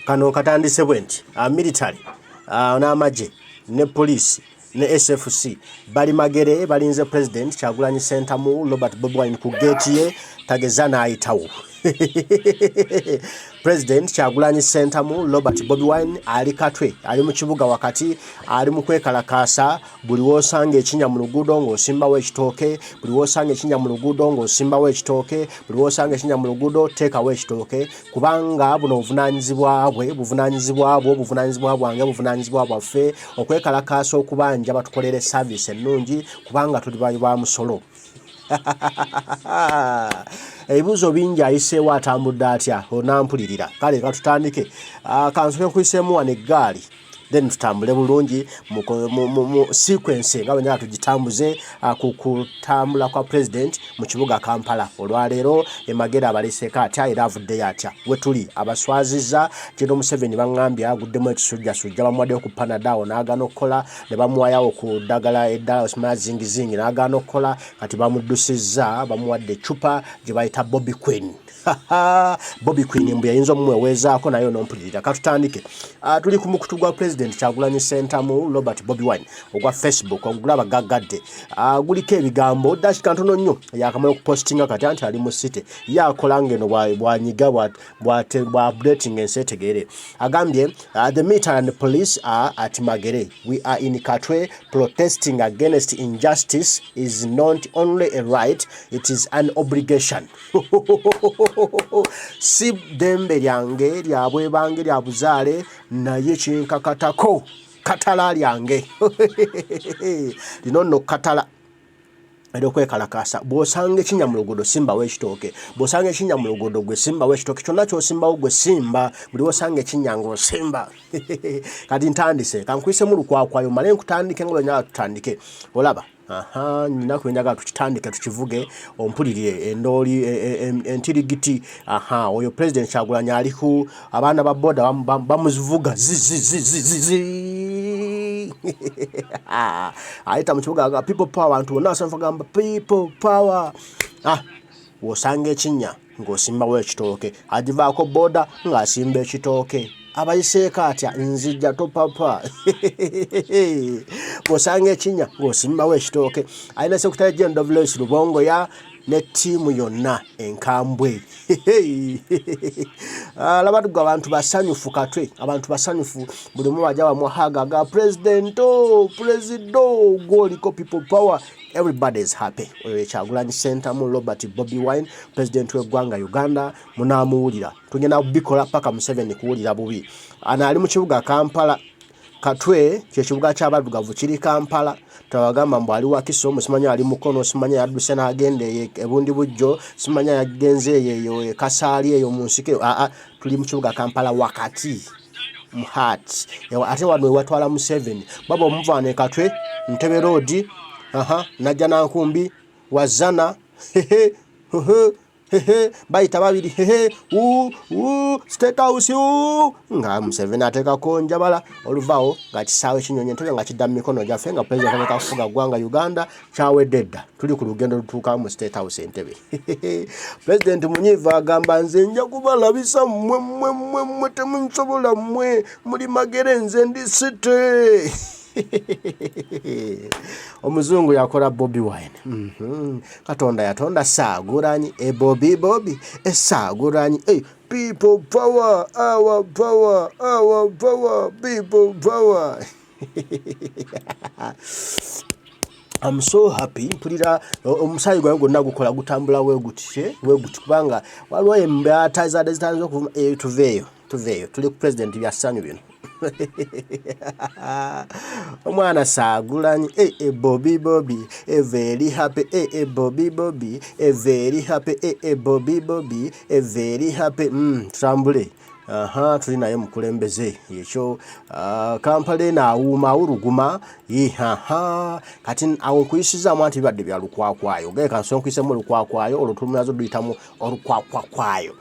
kano katandise bwenti military na Magye ne police ne SFC bali Magere balinze president Kyagulanyi Center mu Robert Bobi Wine ku gate ye tageza na ayitawo President Kyagulanyi Center mu Robert Bobi Wine ali Katwe ali mu kibuga wakati ali mu kwekalakasa buli wosanga ekinya mu luguudo ng'osimba w'ekitooke buli wosanga ekinya mu luguudo ng'osimba w'ekitooke buli wosanga ekinya mu luguudo teeka w'ekitooke kubanga buno obuvunanyizibwa bwaffe okwekalakasa okubanja batukolere service ennungi kubanga tuli bayi ba musolo ebibuzo bingi ayiseewo atambudde atya onampulirira kale katutandike kansoke nkuyiseemu wano eggaali then tutambule bulungi mu sequence nga bwe tugitambuze ku kutambula kwa president mu kibuga Kampala olwaleero Magere abaleseeko atya era avuddeyo atya we tuli abaswaziza General Museveni bangambye aguddemu ekisujjasujja bamuwaddeyo ku Panadol n'agaana okukola ne bamuwayawo ku ddagala eddala osimanya zingizingi n'agaana okukola kati bamuddusizza bamuwadde eccupa gye bayita Bobby Queen Bobby Queen mbu yayinza omumweweezaako naye onompulirira katutandike tuli ku mukutu gwa president Kyagulanyi Center mu Robert Bobi Wine ogwa Facebook ogulaba gaggadde guliko ebigambo dash kantono nnyo yakamala okupostinga kati anti ali mu city yakola ngeno bwanyiga bwa updating ensi etegeere agambye the military and the police are at Magere. We are in Katwe protesting against injustice is not only a right, it is an obligation. Si dembe lyange lyabwe bange lya buzaale naye kinkakatako katala lyange lino nno katala ero kwekalakasa bw'osanga ekinya mu luguudo simba w'ekitooke bw'osanga ekinya mu luguudo gwe simba w'ekitooke kyonna ky'osimbawo gwe simba buli wosanga ekinya ng'osimba kati ntandise kankuyisemu lukwakwayo male nkutandike nga bwe tutandike olaba nina kwenjaga tukitandike tukivuge ompulirire endooli entirigiti oyo president Kyagulanyi aliku abaana ba boda bamuzivuga ayita mu kibuga people power abantu bonna basanfa gamba people power wosanga ekinya ng'osimba w'ekitooke agivaako boda ng'asimba ekitooke abayiseeko atya nzijja topapa bw'osanga ekinya ng'osimbawo ekitooke alina sekretary general Vleus Lubongo ya ne ttiimu yonna enkambwe laba tuga abantu basanyufu Katwe abantu basanyufu buli omu bajja bamuhagaga president gwoliko people power everybody is happy Kyagulanyi Center mu Robert Bobi Wine president w'eggwanga Uganda munaamuwulira tugenda kubikola paka Museveni kuwulira bubi ali mu kibuga Kampala Katwe ky'ekibuga ky'abaddugavu kiri Kampala tawagamba mbu ali wakiso simanya ali mukono simanya yadduse n'agende ebundi bujjo simanya yagenze eyo kasaali eyo mu nsike tuli mu kibuga Kampala wakati muhat ate wano watwala Museveni baba omuvane Katwe Ntebe Road najja nankumbi wazana bayita babiri state house nga Museveni ateekako njabala oluvaawo nga kisaawe kinyonyi Entebbe nga kidda mu mikono gyaffe nga president akafuga ggwanga Uganda kyawedde dda tuli ku lugendo lutuuka mu state house Entebbe president munyiivu agamba nze nja kubalabisa mmwe temunsobola mmwe muli Magere nze ndi city omuzungu yakola Bobi Wine Katonda yatonda Saagulanyi Bobi Saagulanyi people power our power people power I'm so happy mpulira omusayi gwange gonna gukola gutambula weguti kubanga waliwo embata zitanze okuvuma tuveeyo tuli ku president byasanyu bino omwana Saagulanyi Bobi very happy Bobi very happy Bobi very happy tutambule tuli naye mukulembeze ekyo Kampala naawuma awuluguma kati awo nkuyisizaamu anti bibadde bya lukwakwayo geka nso nkuyisemu lukwakwayo olwo tulumazo duyitamu olukwakwayo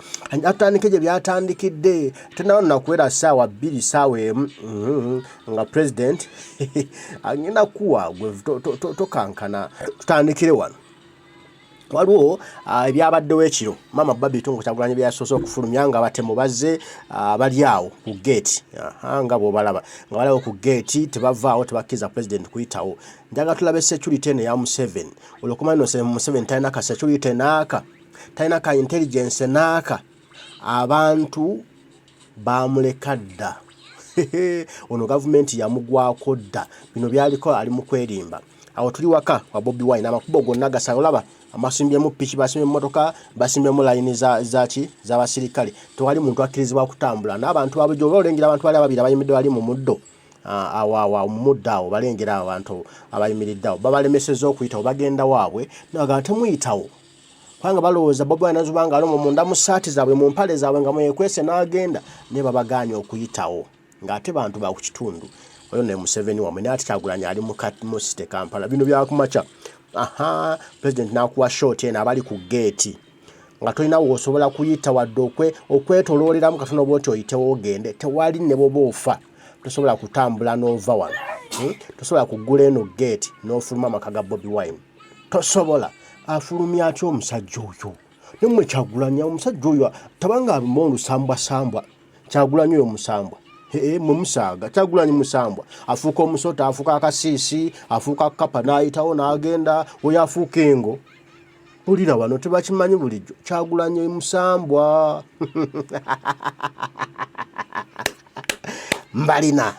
atandike gye byatandikidde tenawo nakuwera ssaawa 2 ssaawa emu nga president agenda kuwa gwe tokankana tutandikire wano waliwo ebyabaddewo ekiro mama Babi Tongo Kyagulanyi byasoose okufulumya nga batemu bazze bali awo ku gate nga bw'obalaba nga balawo ku gate tebavaawo tebakkiriza president kuyitawo njaga tulabe security eno ya Museveni olwokumanya no Museveni talina ka security naaka talina ka intelligence naaka abantu bamuleka dda ono gavumenti yamugwako dda bino byaliko ali mu kwerimba awo tuli waka wa Bobi Wine amakubo gonna gasalaba amasimbyemu piki basimbye motoka basimbyemu line za basirikale tewali muntu akkirizibwa kutambula n'abantu babujo olengera abantu bali ababiri abayimiddwa bali mu muddo awa muddawo balengera abantu abayimiriddawo babalemeseza okuyitawo bagenda waabwe naga temuyitawo kwanga balowooza Bobi Wine azubanga alomo munda mu saati zaabwe mu mpale zaabwe nga mwekwese n'agenda ne babaganya okuyitawo ng'ate bantu ba ku kitundu oyo ne Museveni wamwe n'ati Kyagulanyi ali mu site Kampala bino byakumaca president nakuwa short ena abali ku gate nga tolina wosobola kuyita wadde okwetolooleramu katono bwoti oyitewo ogende tewali ne bobofa tosobola kutambula n'ova wano tosobola kuggula eno gate n'ofuluma amaka ga Bobi Wine tosobola afulumya atya omusajja oyo nemwe Kyagulanyi omusajja oyo tabanga abimu olusambwasambwa Kyagulanyi oyo musambwa mumusaga Kyagulanyi musambwa afuuka omusota afuuka akasiisi afuuka kapa n'ayitawo n'agenda oyo afuuka engo bulira wano tebakimanyi bulijjo Kyagulanyi musambwa mbalina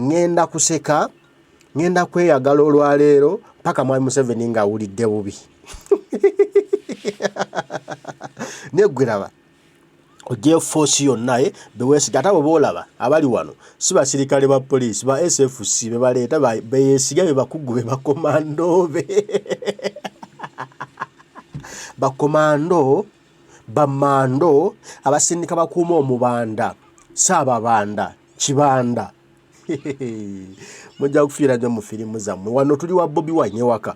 ngenda kuseka ngenda kweyagala olwaleero paka mwami Museveni nga awulidde bubi negwiraba oje force yonna bewesi gatabo bolaba abali wano si basirikale ba police ba SFC be baleta beyesiga be bakugube bakomando be bakomando bamando abasindika bakuuma omubanda saba banda kibanda mujja kufiira nyo mu filimu zammwe wano tuli wa Bobi Wine waka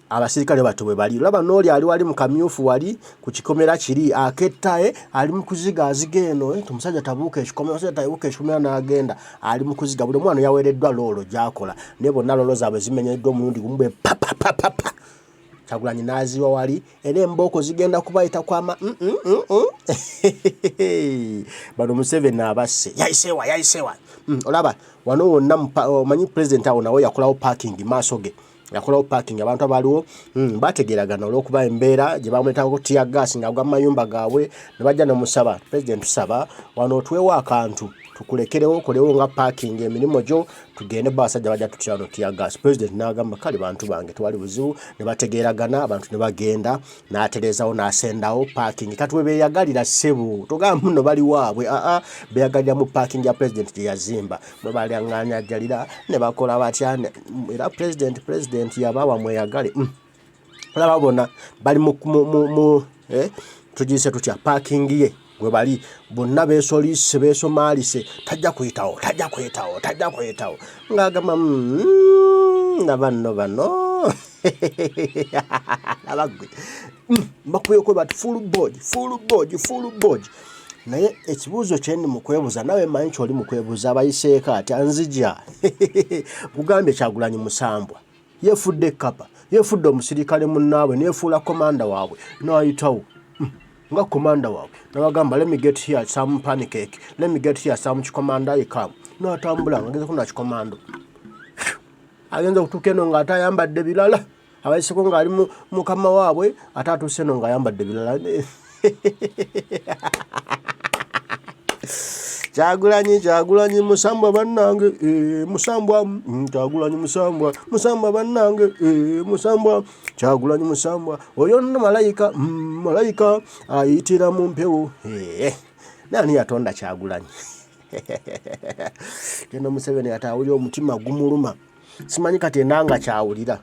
abasirikale bato bwe bali laba noli ali mu kamyufu wali ku kikomera kiri akettae ali mu kuziga azigeno tumusajja tabuuka ekikomera musajja tabuuka ekikomera n'agenda ali mu kuziga buli mwana yawereddwa lolo gyakola ne bonna lolo zaabwe zimenyeddwa omulundi gumbe papa Kyagulanyi n'aziwa wali era embooko zigenda kubayita kwama bano Museveni abasse yayisewa olaba wano wonna omanyi president awo nawe yakolawo parking maaso ge yakolawo parking abantu abaliwo bategeragana olw'okuba embeera gye bamwetako tear gas ng'agwa mu mayumba gaabwe ne bajja n'omusaba president tusaba wano otuwewo akantu tukulekerewo okolewo nga parking emirimu gyo tugende basajja bajja tutya no tear gas president n'agamba kale bantu bange tewali buzibu ne bategeragana abantu ne bagenda n'atereezawo n'asendawo parking Katwe beeyagalira ssebo togamba muno bali waabwe beeyagalira mu parking ya president gye yazimba mwe balyaŋŋaanyajjalira ne bakola batya era president yabawa mweyagale olaba bona bali mu tugiyise tutya parking ye gwe bali bonna beesoliise beesomaalise tajja kuyitawo ng'agamba nga bano abagwe bakubeko bati full board naye ekibuuzo kyendi mu kwebuuza nawe manyi kyoli mu kwebuuza abayiseeko ati anzija kugambye Kyagulanyi musambwa yeefudde kapa yeefudde omusirikale munnaabwe neefuula komanda waabwe n'ayitawo nga komanda waabwe nabagamba let me get here some pancake let me get here some chikomanda ikam n'atambula ngageze kuna chikomando agenza kutuuka eno ng'ate ayambadde birala abayiseko ng'ali mukama waabwe ate atuuse eno ng'ayambadde birala Kyagulanyi musambwa bannange musambwa Kyagulanyi musambwa bannange musambwa Kyagulanyi musambwa oyo nno malayika ayitira mu mpewo nani yatonda Kyagulanyi kino Museveni atawulira omutima gumuluma simanyi kati endanga kyawulira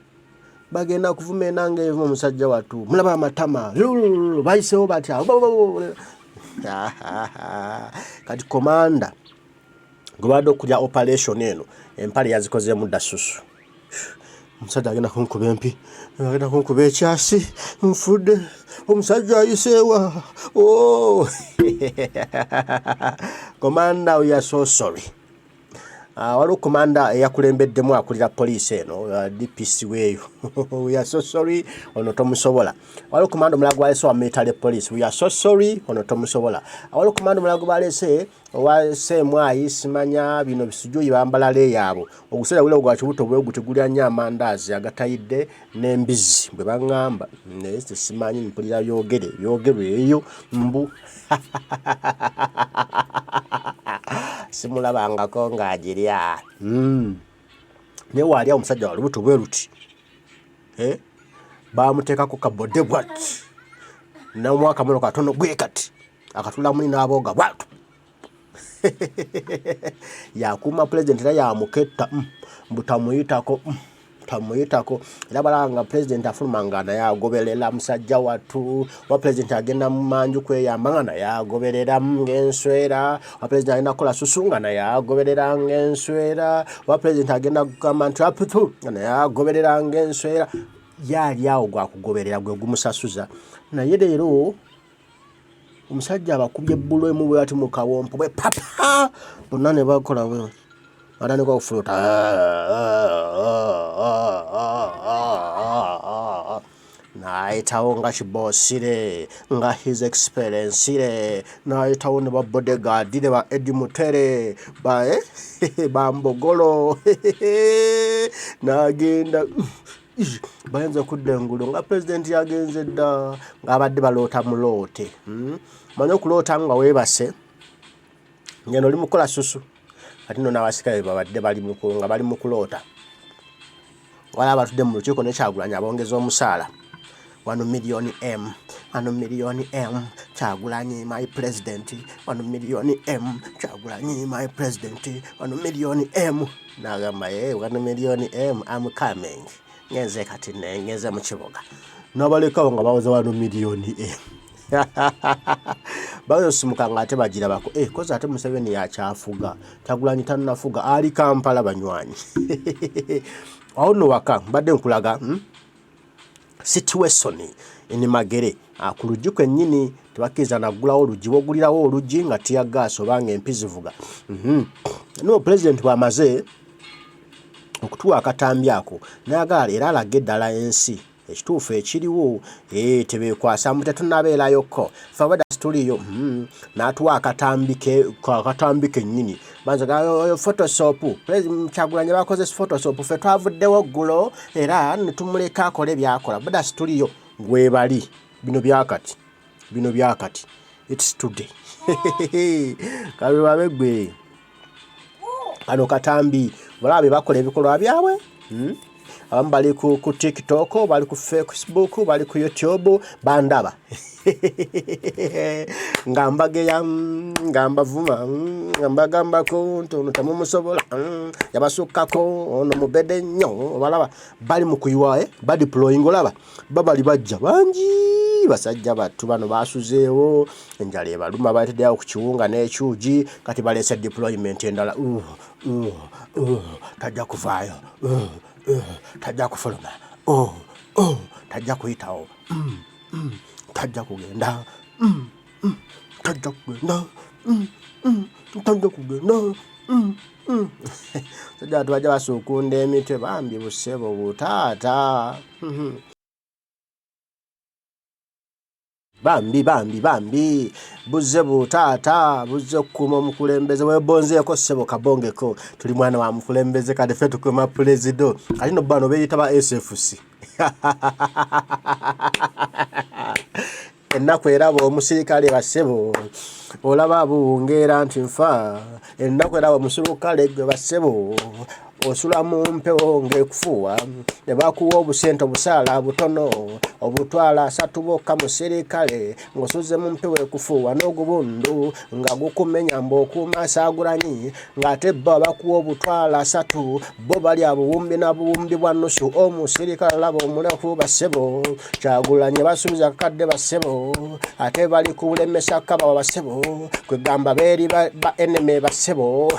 bagenda kuvuma enanga evu omusajja watu mulaba amatama bayisewo batya kati komanda gubadde okulya operation eno empale yazikozeemu dda susu omusajja agenda kunkuba empi agenda kunkuba ekyasi nfudde omusajja ayiseewa komanda we are so sorry waliwo komanda eyakulembeddemu akulira poliisi eno DPC weeyo we are so sorry ono tomusobola. Waliwo komanda omulala gwalese wa military police, we are so sorry ono tomusobola. Waliwo komanda omulala gwalese wasemwayi simanya bino bisujuyi bambala leeyabo oguseera gule gwa kibuto bwe gutigulya nnyo amandaazi agatayidde n'embizi bwe baŋŋamba naye simanyi mpulira byogerwe eyo mbu simulabangako ng'agirya naye wali omusajja wa lubuto bwe luti bamuteekako kabodde bwati n'omwaka muno katono gwe kati akatula muni n'abooga bwatu yakuuma president era yamuketta mbutamuyitako era balanga president afuluma nga naye agoberera musajja wattu wa president agenda mu manju kweyamba nga naye agoberera ng'enswera wa president agenda kukola susu nga naye agoberera ng'enswera wa president agenda kugamba nti aputu nga naye agoberera ng'enswera yali awo gwakugoberera gwe gumusasuza naye leero omusajja abakubye ebbulu emu bwe ati mu kawompo bwe papa bonna ne bakola bwe ate ne kwakufuluta naayitawo nga kiboosire nga his experience naayitawo ne ba bodyguard ne ba Edi Mutere bambogolo n'agenda bayinza okudda engulu nga president yagenze dda ng'abadde baloota muloote manyi okuloota nga weebase ngeno oli mukola susu ati no n'abasirikale babadde nga bali mu kuloota wala abatudde mu lukiiko ne Kyagulanyi abongeza omusaala 1 million M 1 million M Kyagulanyi my president 1 million M Kyagulanyi my president 1 million M n'agamba 1 million M I'm coming ngenze kati ngenze mu kibuga n'abalekawo nga bawoza 1 million M bayosimuka nga ate bagirabako koza ate Museveni yakyafuga Kyagulanyi tannafuga ali Kampala banywanyi awo no waka mbadde nkulaga situation eni Magere ku luggi kwennyini tebakkiriza naggulawo oluggi wogulirawo oluggi nga tiya gaasi oba nga empi zivuga no president bw'amaze okutuwa akatambi ako nayagala era alage eddala ensi ekituufu ekiriwo tebeekwasa mu tetunnabeerayoko fe abadda situliyo n'atuwa akatambi kennyini banza photoshop Kyagulanyi bakozesa photoshop fe twavuddewo ggulo era ne tumuleka akole byakola badda situliyo gwebali bino byakati it's today kalwe babegwe kano katambi balabe bakola ebikolwa byabwe abamu bali ku TikTok bali ku Facebook bali ku YouTube bandaba ngambageya ngambavuma ngambagambako ntono tamumusobola yabasukkako ono mubede nnyo balaba bali mu kuyiwa badeploying olaba babali bajja bangi basajja battu bano basuzeewo enjala ebaluma bateddeawo ku kiwunga n'ekyugi kati balese deployment endala tajja kuvaayo tajja kufuluma tajja kuyitawo tajja kugenda tajja kugenda sajja tubajja basuukunda emitwe bambi busebo butaata bambi buzze butaata buzze okukuuma omukulembeze webonzeeko ssebo kabongeko tuli mwana wa mukulembeze kade ffe tukuuma pulezido kati no bano beeyita ba SFC ennaku eraba omusirikale bassebo olaba abuwungeera nti nfa ennaku eraba omusirikale gwe bassebo osula mu mpewo ng'ekufuuwa ne bakuwa obusente obusaala butono obutwala 3 bokka mu serikale ng'osuze mu mpewo ekufuuwa n'ogubundu nga gukumenya mb'okuuma Kyagulanyi ng'ate bo bakuwa obutwala 3 bo bali abuwumbi na buwumbi bwa nusu omusirikale laba omuleku bassebo Kyagulanyi basuubiza kakadde bassebo ate bali kulemesa kabawa bassebo kwegamba beeri ba enemy bassebo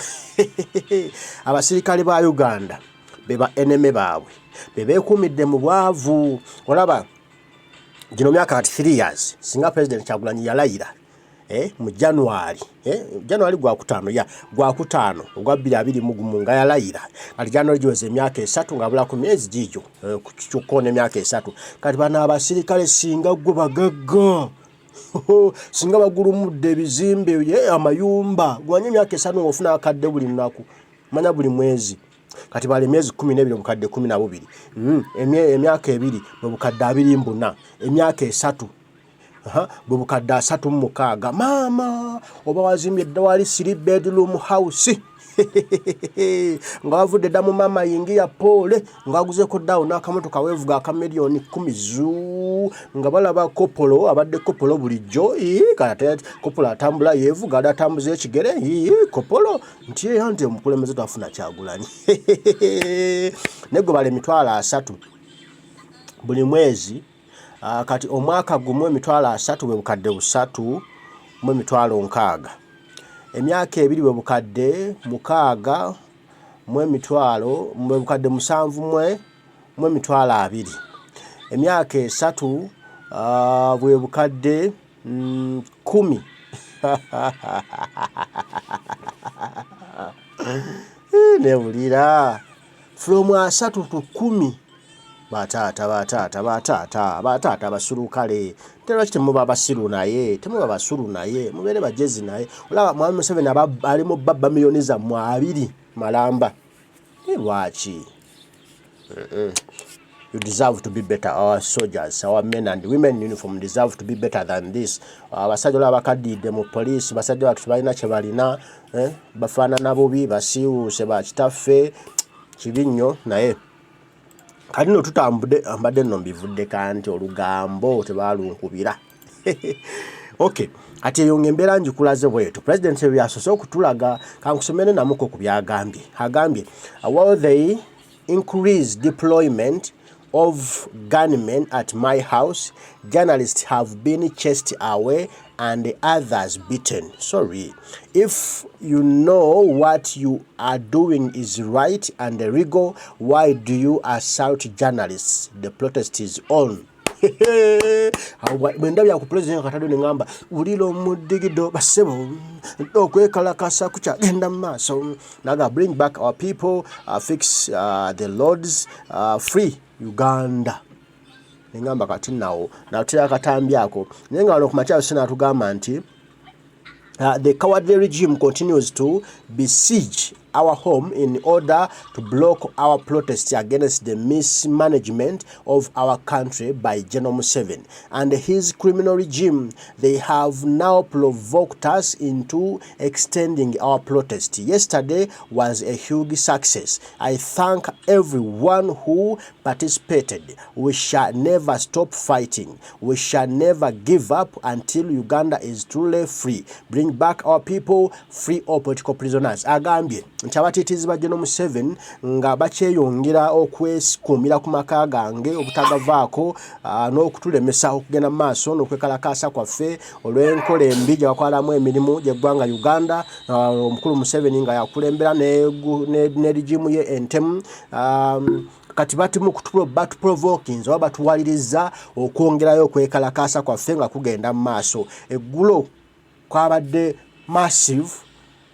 abasirikale ba Uganda beba enemy baabwe bebeekuumidde mu bwavu olaba gino myaka 3 years singa president Kyagulanyi yalayira mu January January gwakutaano ogwa 2021 nga yalayira kati January giweze emyaka 3 nga bula ku myezi gijjo kukyukone emyaka 3 kati bana abasirikale singa gwe bagagga singa bagulumudde ebizimbe amayumba gwanye emyaka 3 ng'ofuna akadde buli lunaku manya buli mwezi kati bali myezi 12 obukadde 12 emyaka 2 obukadde 24 emyaka 3 bwe bukadde 36 mama oba wazimbye eddawali 3 bedroom house nga wavudde dda mu mama yingira pole nga aguzeko ddawo n'akamotoka weevuga aka miliyoni 10 zuu nga balaba kopolo abadde kopolo bulijjo kati kopolo atambula yeevuga adda atambuza ekigere kopolo nti yante omukulembeze twafuna Kyagulanyi negwe bale 3 buli mwezi kati omwaka gumu 3 bwe bukadde 3 mu 6 emyaka 2 bwe bukadde 6 mu 7 bwe bukadde 7 mu 2 emyaka 3 bwe bukadde 10 nebulira from 3 to 10 batata basurukale terwaki temuba basiru naye temuba basuru naye mubere bajezi naye olaba mwami Museveni ali mu babba miliyoni za 2 malamba lwaki you deserve to be better. Our soldiers, our men and women in uniform deserve to be better than this. Abasajja abakadide mu police basajja batu balina kye balina bafaanana bubi basiwuse bakitaffe kibinyo naye kati no tutambudde ambadde nno mbivudde kanti olugambo tebalunkubira. Okay, ati eyo ng'embeera njikulaze bwetu president byasose okutulaga kankusomere namuko ku byagambye agambye while they increase deployment of gunmen at my house, journalists have been chased away and others beaten. Sorry. If you know what you are doing is right and legal, why do you assault journalists? The protest is on. Mwenda bya ku president Katado ngamba ulilo mudigido basebo okwekalakasa kucha genda maso naga bring back our people, fix the lords, free Uganda. Ngamba kati nawo natira Akatambi ako nenga wano kumacha sina tugamba nti the cowardly regime continues to besiege our home in order to block our protests against the mismanagement of our country by General Museveni and his criminal regime. They have now provoked us into extending our protest. Yesterday was a huge success. I thank everyone who participated. We shall never stop fighting. We shall never give up until Uganda is truly free. Bring back our people, free all political prisoners. Agambye nchabatitizi ba General Museveni nga bakyeyongera okwesikumira ku maka gange obutagavaako n'okutulemesa okugenda maaso n'okwekalakasa kwaffe olw'enkola embi gye bakwalamu emirimu gy'eggwanga Uganda. Omukulu Museveni nga yakulembera ne regimu ye entemu kati batimu batuprovoking oba batuwaliriza okwongerayo okwekalakasa kwaffe nga kugenda mu maaso. Eggulo kwabadde massive,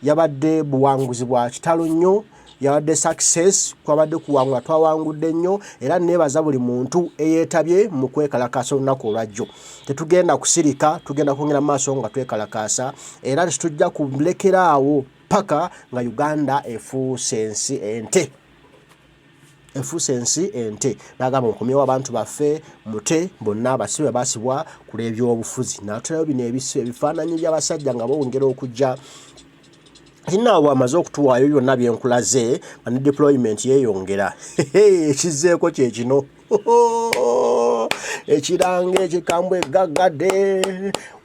yabadde buwanguzi bwa kitalo nnyo, yabadde success, kwabadde kuwangula twawangudde nnyo, era nebaza buli muntu eyeetabye mu kwekalakasa olunaku olwajjo. Tetugenda kusirika, tugenda kwongera maaso nga twekalakasa, era tetujja kulekera awo paka nga Uganda efuuse ensi ente. Efusensi ente nagamba mukomyewo abantu baffe mute bonna abasibe basibwa ku lw'ebyobufuzi natulayo bino ebifaananyi by'abasajja nga bongera okujja Inawo amaze okutuwaayo byonna byenkulaze ne deployment yeyongera ekizeeko kye kino ekirange ekikambwe gaggade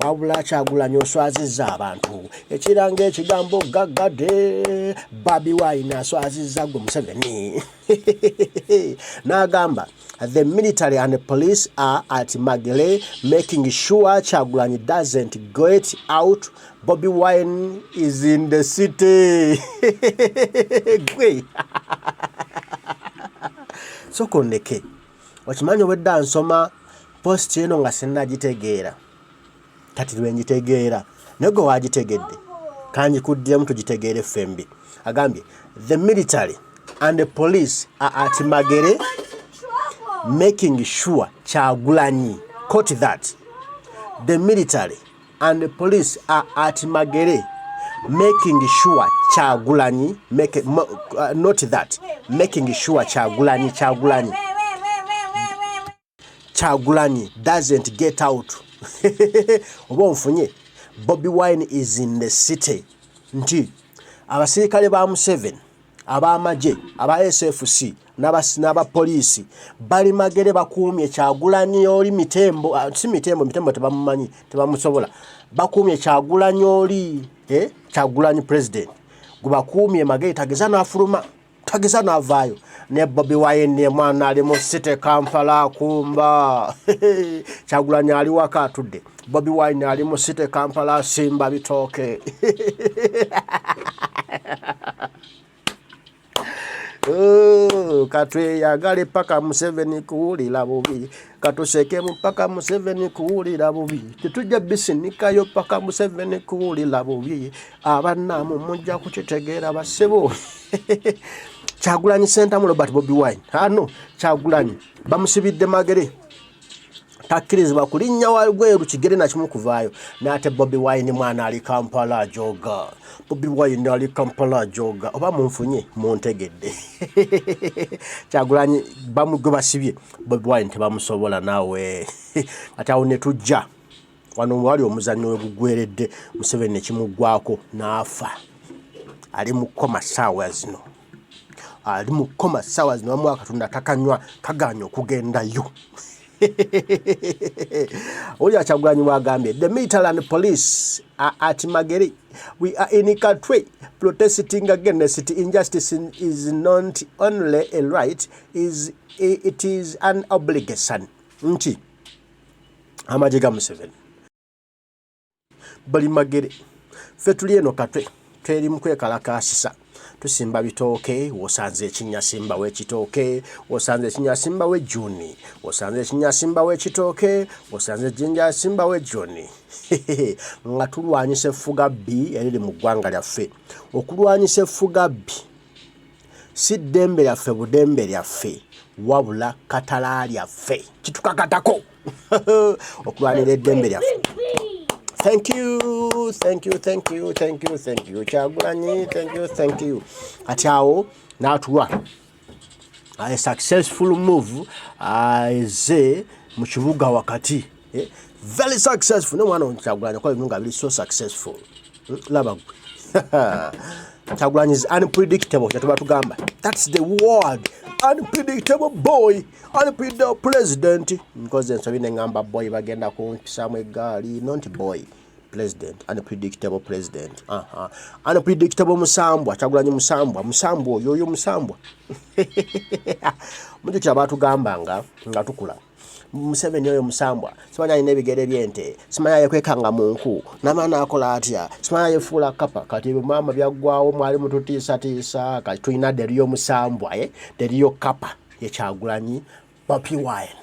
wabula Kyagulanyi oswazizza abantu ekirange ekigambo gaggade Bobi Wine aswazizza gwe Museveni n'agamba the military and the police are at Magere making sure Kyagulanyi doesn't get out. Bobi Wine is in the city. Soko ndeke wakimanyi obwedda nsoma post eno nga sinagitegeera kati lwe njitegeera nego wagitegedde kanji kuddiramu tugitegeere fembi agambye the military and the police are at Magere making sure Kyagulanyi, quote that, the military and the police are at Magere making sure Kyagulanyi, note that, making sure Kyagulanyi doesn't get out. Bobi Wine is in the city. Nti abasirikale ba Museveni, aba Magye, aba SFC, n'aba poliisi bali Magere bakuumye Kyagulanyi oli mitembo, si mitembo tebamumanyi, tebamusobola. Bakuumye Kyagulanyi oli, Kyagulanyi president. Gubakuumye Magere tageza n'afuluma, tageza n'avaayo. Ne Bobi Wine mwana ali mu city Kampala kumba. Kyagulanyi ali waka atudde. Bobi Wine ali mu city Kampala simba bitooke. Katwe yagale paka Museveni kuwulira bubi. Katuseke mpaka Museveni kuwulira bubi. Tetujja bisinikayo paka Museveni kuwulira bubi. Abanamu mujja kukitegeera basebo. Kyagulanyi Center mu Robert Bobi Wine. Hano Kyagulanyi bamusibidde Magere. Takkirizibwa kulinnya wagweru kigere na kimu kuvaayo. N'ate Bobi Wine mwana ali Kampala joga. Bobi Wine ali Kampala joga. Oba munfunye muntegedde. Kyagulanyi bamugwe basibye. Bobi Wine tebamusobola nawe. Ate awo ne tujja. Wano wali omuzannyo wegugweredde Museveni ne kimugwako n'afa. Ali mu koma ssaawa zino. Ali mu koma ssaawa zino wamu Katonda takanywa kaganya okugendayo. Olya Kyagulanyi wagambye the military and police are at Magere. We are in Katwe protesting against injustice is not only a right, it is an obligation. Nti amagye ga Museveni bali Magere ffe tuli eno Katwe teri mu kwekalakaasisa. Tusimba bitooke, wosanze ekinyasimba w'ekitooke, wosanze ekinyasimba w'ejjuni, wosanze ekinyasimba w'ekitooke, wosanze ejjinjasimba w'ejjuni. Nga tulwanyisa effuga bbi eriri mu ggwanga lyaffe. Okulwanyisa effuga bbi si ddembe lyaffe budembe lyaffe, wabula katala lyaffe. Kitukakatako okulwanira eddembe lyaffe. Thank you. Kyagulanyi, thank you. Atiawo natuwa. A successful move is mu kibuga wakati. Very successful. No one on Kyagulanyi kwa ibinunga bili so successful. Laba gwe. Kyagulanyi is unpredictable. Yatuba tugamba. That's the word. Unpredictable boy. Unpredictable president. Because nsabine ngamba boy bagenda kumpisa egaali. Not boy. President. Unpredictable president. Unpredictable musambwa. Kyagulanyi musambwa. Musambwa yoyo musambwa. Mujju kyabatu gamba nga tukula. Museveni yoyo musambwa. Simanya ine bigere byente. Simanya yekwekanga munku. Namana akola atya. Simanya yefula kapa. Kati mama byagwawo mwali mututiisa tiisa. Kati tuina deriyo musambwa. Deriyo kapa. Ye Kyagulanyi Bobi Wine.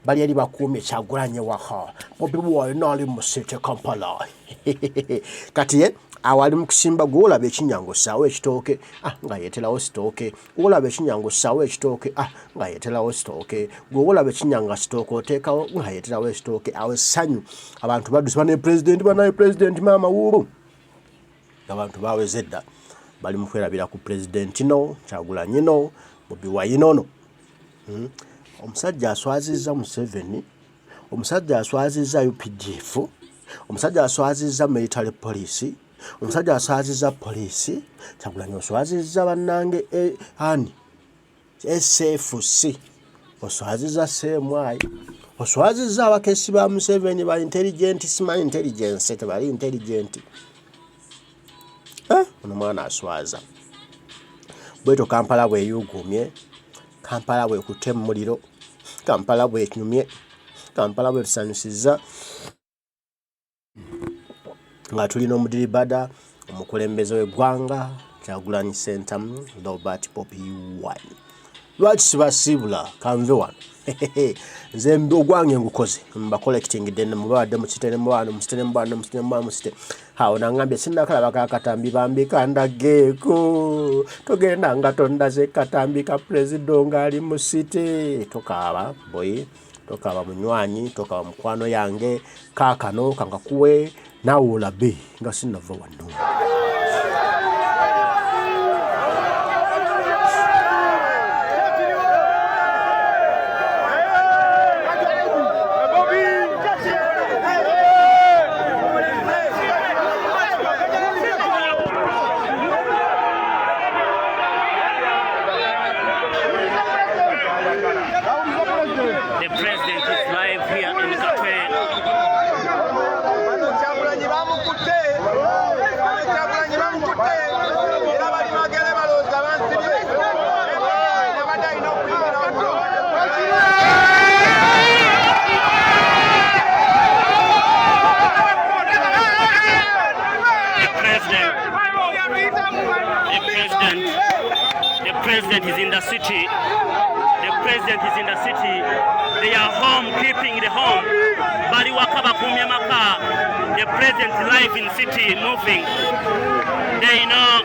Bali yali bakuumye Kyagulanyi waka. Bobi Wine ali mu city Kampala. Kati awali mu kusimba gwolaba ekinyango ssaawa ekitooke nga yeeterawo sitooke. Gwolaba ekinyango ssaawa ekitooke nga yeeterawo sitooke. Gwolaba ekinyanga sitooke oteekawo nga yeeterawo esitooke. Awo essanyu abantu baddusi banaye president maama wuubu. Abantu baweze dda bali mu kwerabira ku president no Kyagulanyi no Bobi Wine no. Omusajja aswazizza Museveni, omusajja aswazizza UPDF, omusajja aswazizza military police, omusajja aswazizza police, Kyagulanyi oswazizza bannange SFC, oswazizza CMI, oswazizza abakesi ba Museveni ba intelligent, sima intelligence, tebali intelligent. Ono mwana aswaza. Bweto Kampala bwe yugumye, Kampala bwe kutte muliro, Kampala bwe nyumye, Kampala bwe tusanyusizza. Nga tulina omudiribada omukulembeze w'eggwanga Kyagulanyi Center Robert Bobi Wine. lwaki sibasiibula kanve wano nze ogwange ngukoze mba collecting then mubadde mukitene mubano musite hawo nangambye sinnakalaba Akatambi bambika ndageeko togenda nga tondaze Katambi ka president ngali mu site tokaaba boy tokaaba munywanyi tokaaba mukwano yange kakano kangakuwe nawe olabe nga sinnava wano. The president is live here in Katwe. The president is in the city. The president is in the city. They are home, keeping the home. Bali wakaba kumya maka. The president live in city, moving. They know.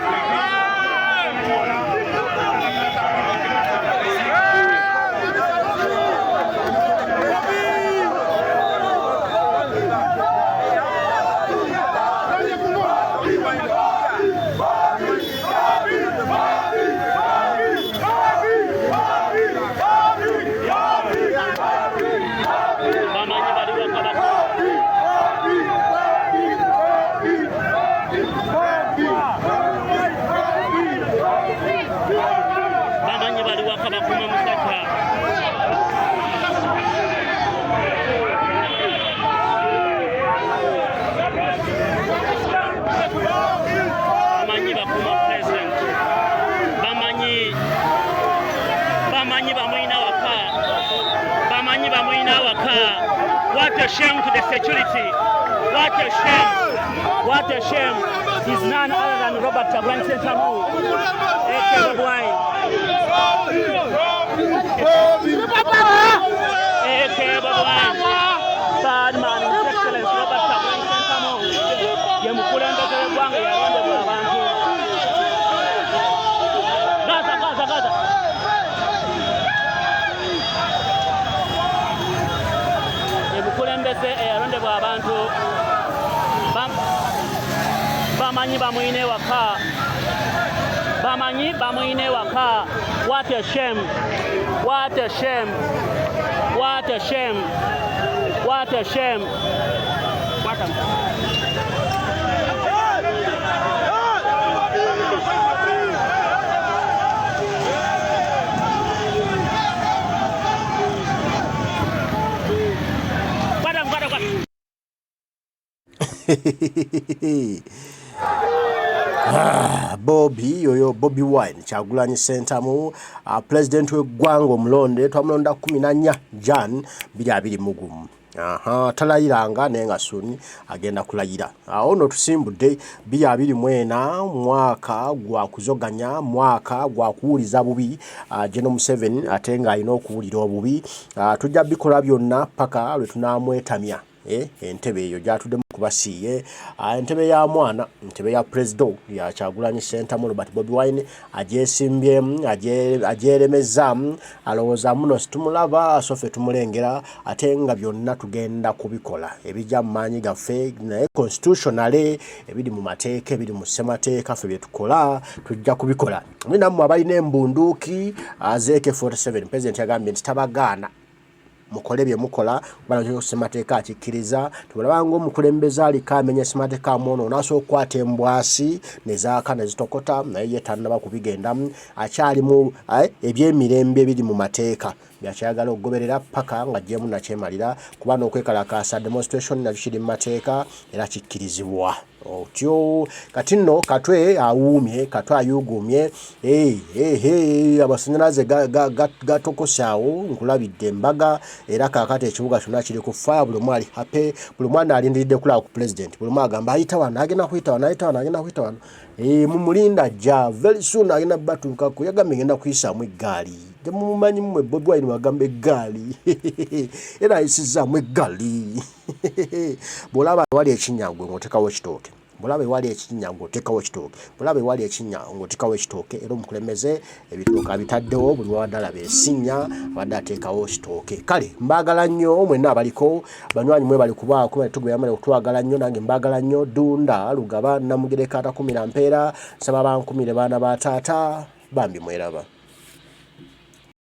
What a shame to the security. What a shame. What a shame. He's none other than Robert Kyagulanyi Ssentamu. A.K. Bobi Wine. A.K. Bobi Wine. Bad man, His Excellency Robert Kyagulanyi Ssentamu. Ye mukulembeze w'eggwanga yalondebwa abantu. Gaza. Mukulembeze eyalondebwa abantu bamanyi bamuyine waka. What a shame. What a shame. What a shame. What a shame. What a Bobi yoyo Bobi Wine Kyagulanyi Ssentamu president w'eggwanga omulonde twamulonda 14 Jan 2020. Talayiranga naye nga suni agenda kulayira. Ono tusimbudde 2024 mwaka gwa kuzoganya, mwaka gwa kuwuliza bubi General Museveni ate nga alina okuwulira obubi. Tujja bikola byonna paka lwe tunamwetamya. Entebe eyo gyatuddemu kubasiiye entebe ya mwana entebe ya president ya Kyagulanyi Ssentamu Robert Bobi Wine agyesimbye agyeremeza alowooza muno situmulaba asofe tumulengera ate nga byonna tugenda kubikola ebijja mu maanyi gaffe naye constitutionally ebiri mu mateeka ebiri mu ssemateeka ffe bye tukola tujja kubikola. Nammwe abalina embunduuki AK-47 president yagambye nti tabagaana mukole bye mukola bano ssemateeka akikkiriza tubulabanga omukulembeze aliko amenya ssemateeka mwono naso okwata embwasi nezaaka nezitokota naye yetannaba kubigendamu akyalimu ebyemirembe biri mu mateeka byakyayagala okugoberera paka nga jemu nakyemalira kuba n'okwekalakaasa demonstration nakyo kiri mu mateeka era kikkirizibwa otyo kati nno Katwe awuumye Katwe ayuguumye amasanyalaze gatokosaawo nkulabidde embaga era kaakati ekibuga kyonna kiri ku fire buli omu ali happy buli mwana alindiridde kulaba ku president buli omu agamba ayita wano agenda kuyita wano agenda kuyita wano mumulinda ajja very soon agenda batuukako yagambye ngenda kuyisaamu eggaali temumanyi mmwe Bobi Wine wagamba eggaali era ayisizaamu eggaali bw'olaba wali ekinyangwe ng'otekawo ekitooke bw'olaba ewali ekinnya ng'otekawo ekitooke bw'olaba ewali ekinnya ng'otekawo ekitooke era omukulembeze ebitooke abitaddewo buli wadde alaba esinnya abadde ateekawo ekitooke kale mbaagala nnyo mwenna abaliko banywanyi mwe bali kubaako tuguyamale okutwagala nnyo nange mbaagala nnyo Dunda Lugaba Namugere Kata kumira mpeera nsaba bankumire baana ba taata bambi mweraba